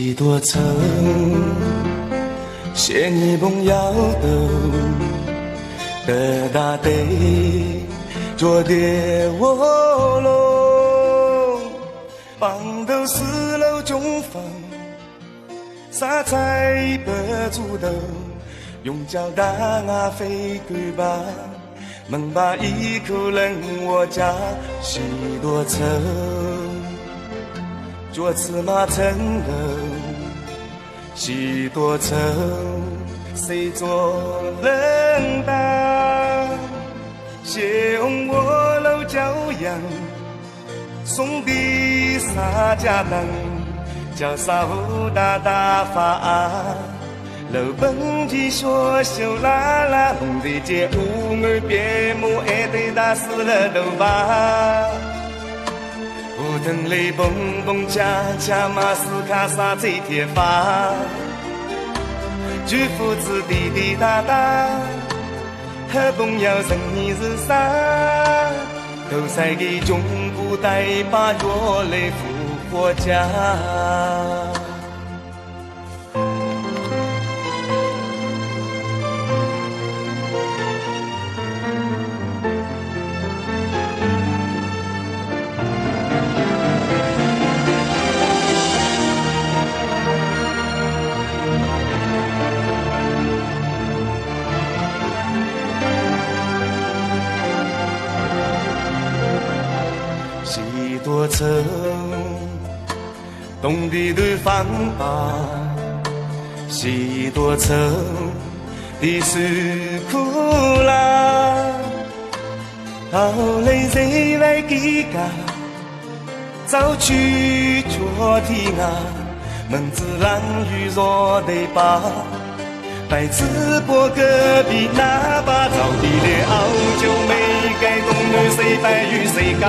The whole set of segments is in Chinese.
几多愁，写你梦要的，得大得做的卧龙，帮头四楼中房，啥菜不煮豆，用脚打啊飞狗吧，门把一口冷我家许多愁。做芝麻城楼，许多愁，谁做人当？血红我楼骄阳，送的啥家当？叫啥武大大发，楼本的学修啦啦，红的街屋儿别木爱对打死了头发。不等雷蹦蹦恰恰马斯卡萨最贴发，举夫子滴滴答答，和朋友生意是啥？都在给中国带把热泪复活家。几多愁，懂得对方法，几多愁的是苦啦。后来谁来给家，早去做天啊，门子浪雨若得把，白直播隔壁那把早地的熬酒没该懂得谁白与谁嘎。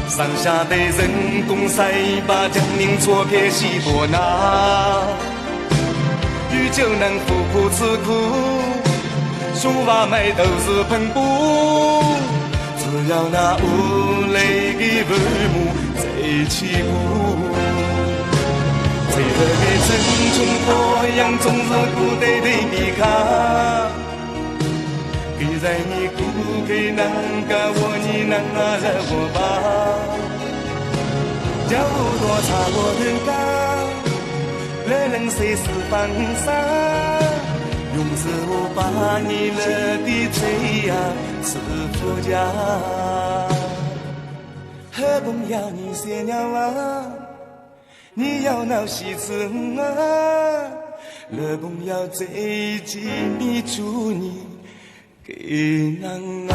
上下的人工赛把江宁错撇西伯纳，与酒能苦苦吃苦，书法买都是喷布，只要那无泪的父母最起步，最后的城中破样总是苦对对比卡。给在你苦给难干我你难啊了我吧，叫多差我的干，人人谁是放杀，用自我把你了的罪呀是佛家，何不要你写鸟啊，你要闹西村啊，何不要最近你祝你给难啊。